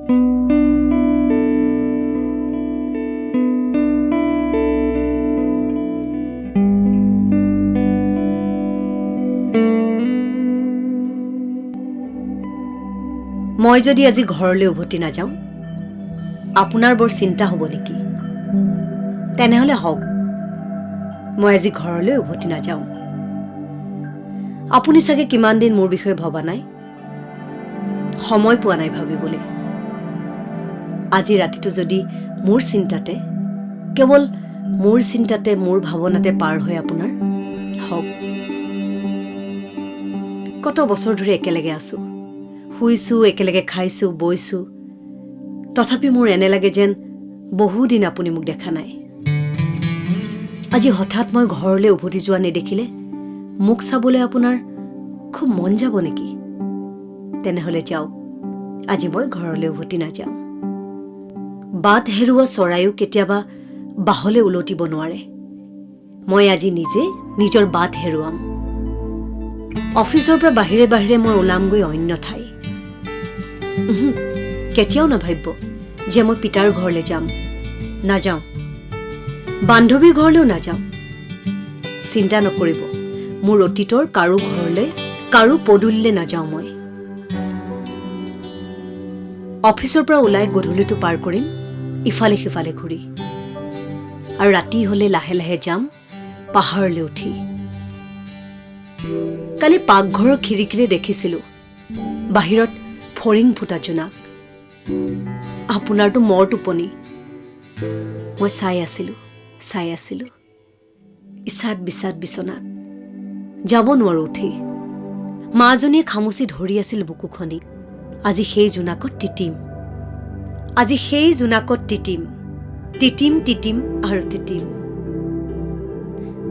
মই যদি আজি ঘৰলৈ উভতি নাযাওঁ আপোনাৰ বৰ চিন্তা হ'ব নেকি? তেনেহ'লে হওক, মই আজি ঘৰলৈ উভতি নাযাওঁ। আপুনি চাগে কিমান দিন মোৰ বিষয়ে ভবা নাই, সময় পোৱা নাই ভাবিবলৈ। আজি ৰাতিটো যদি মোৰ চিন্তাতে, কেৱল মোৰ চিন্তাতে, মোৰ ভাৱনাতে পাৰ হয় আপোনাৰ, হওক। কত বছৰ ধৰি একেলগে আছোঁ, শুইছোঁ, একেলগে খাইছোঁ, বৈছোঁ। তথাপি মোৰ এনে লাগে যেন বহুদিন আপুনি মোক দেখা নাই। আজি হঠাৎ মই ঘৰলৈ উভতি যোৱা নেদেখিলে মোক চাবলৈ আপোনাৰ খুব মন যাব নেকি? তেনেহ'লে যাওক, আজি মই ঘৰলৈ উভতি নাযাওঁ। বাট হেৰুৱা চৰাইও কেতিয়াবা বাহলৈ উলটিব নোৱাৰে। মই আজি নিজে নিজৰ বাট হেৰুৱাম। অফিচৰ পৰা বাহিৰে বাহিৰে মই ওলামগৈ অন্য ঠাই। কেতিয়াও নাভাবিব যে মই পিতাৰ ঘৰলৈ যাম। নাযাওঁ। বান্ধৱীৰ ঘৰলৈও নাযাওঁ। চিন্তা নকৰিব, মোৰ অতীতৰ কাৰো ঘৰলৈ, কাৰো পদূলিলৈ নাযাওঁ মই। অফিচৰ পৰা ওলাই গধূলিটো পাৰ কৰিম ইফালে সিফালে ঘূৰি, আৰু ৰাতি হলে লাহে লাহে যাম পাহাৰলৈ উঠি। কালি পাকঘৰৰ খিৰিকীৰে দেখিছিলোঁ বাহিৰত ফৰিং ফুটা জোনাক। আপোনাৰতো মৰ টোপনি। মই চাই আছিলোঁ ইচাত বিচাত বিচনাত যাব নোৱাৰো উঠি। মাজনীয়ে খামুচি ধৰি আছিল বুকুখনি। আজি সেই জোনাকত তিতিম, আজি সেই জোনাকত তিতিম, তিতিম তিতিম আৰু তিতিম।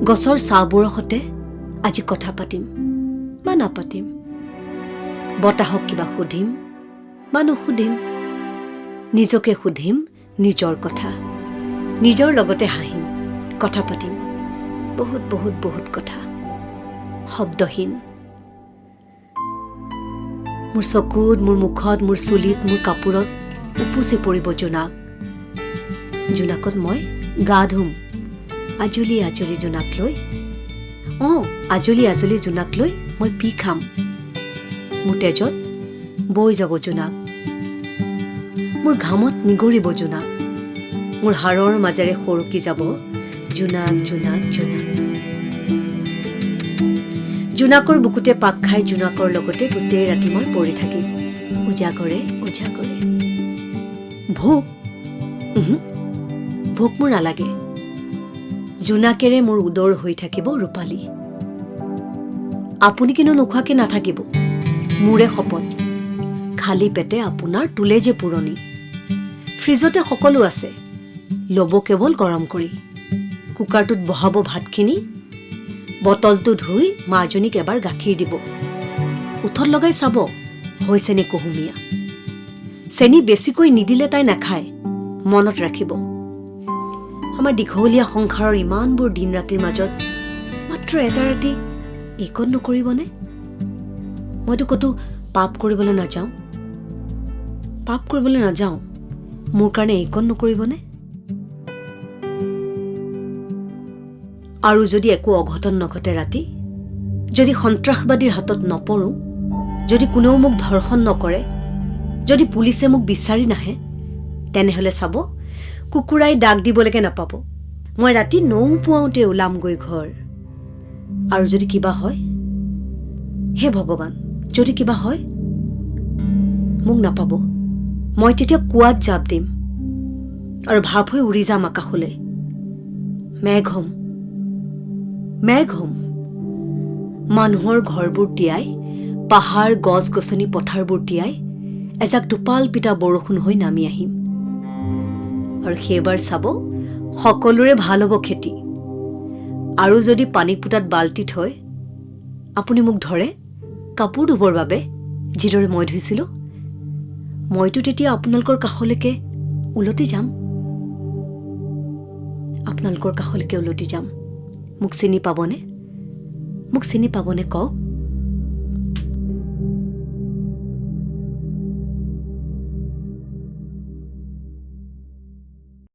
গছৰ ছাঁবোৰৰ সতে আজি কথা পাতিম বা নাপাতিম। বতাহক কিবা সুধিম বা নুসুধিম। নিজকে সুধিম নিজৰ কথা, নিজৰ লগতে হাঁহিম, কথা পাতিম বহুত বহুত বহুত কথা, শব্দহীন। মোৰ চকুত, মোৰ মুখত, মোৰ চুলিত, মোৰ কাপোৰত উপচি পৰিব জোনাক। জোনাকত মই গা ধুম আজলি আজলি জোনাক লৈ। আজলি আজলি জোনাক লৈ মই পি খাম। মোৰ তেজত বৈ যাব জোনাক। মোৰ ঘামত নিগৰিব জোনাক। মোৰ হাড়ৰ মাজেৰে সৰকি যাব জোনাক জোনাক জোনাক। জোনাকৰ বুকুতে পাক খাই জোনাকৰ লগতে গোটেই ৰাতি মই পৰি থাকিম উজাগৰে উজাগৰে। ভোক ভোক মোৰ নালাগে। জোনাকেৰে মোৰ উদৰ হৈ থাকিব ৰূপালী। আপুনি কিন্তু নোখোৱাকে নাথাকিব, মোৰে শপত। খালী পেটে আপোনাৰ তোলে যে পুৰণি। ফ্ৰিজতে সকলো আছে, ল'ব কেৱল গৰম কৰি। কুকাৰটোত বহাব ভাতখিনি, বটলটো ধুই মাজনীক এবাৰ গাখীৰ দিব। উঠত লগাই চাব হৈছে নে কুহুমীয়া। চেনি বেছিকৈ নিদিলে তাই নাখায়, মনত ৰাখিব। আমাৰ দীঘলীয়া সংসাৰৰ ইমানবোৰ দিন ৰাতিৰ মাজত মাত্ৰ এটা ৰাতি এইকণ নকৰিবনে? মইতো ক'তো পাপ কৰিবলৈ নাযাওঁ, মোৰ কাৰণে এইকণ নকৰিবনে? আৰু যদি একো অঘটন নঘটে ৰাতি, যদি সন্ত্ৰাসবাদীৰ হাতত নপৰোঁ, যদি কোনেও মোক ধৰ্ষণ নকৰে, যদি পুলিচে মোক বিচাৰি নাহে, তেনেহ'লে চাব কুকুৰাই ডাক দিবলৈকে নাপাব। মই ৰাতি নৌপুৱাওঁতে ওলামগৈ ঘৰ। আৰু যদি কিবা হয়, হে ভগৱান, যদি কিবা হয় মোক নাপাব। মই তেতিয়া কুৱাত জাপ দিম আৰু ভাপ হৈ উৰি যাম আকাশলৈ। মেঘ হ'ম। মানুহৰ ঘৰবোৰ তিয়াই, পাহাৰ গছ গছনি পথাৰবোৰ তিয়াই এজাক টোপাল পিটা বৰষুণ হৈ নামি আহিম। আৰু সেইবাৰ চাব সকলোৰে ভাল হ'ব খেতি। আৰু যদি পানী পোতাত বাল্টি থৈ আপুনি মোক ধৰে কাপোৰ ধুবৰ বাবে, যিদৰে মই ধুইছিলোঁ, মইতো তেতিয়া আপোনালোকৰ কাষলৈকে উলটি যাম। মোক চিনি পাবনে? কওক।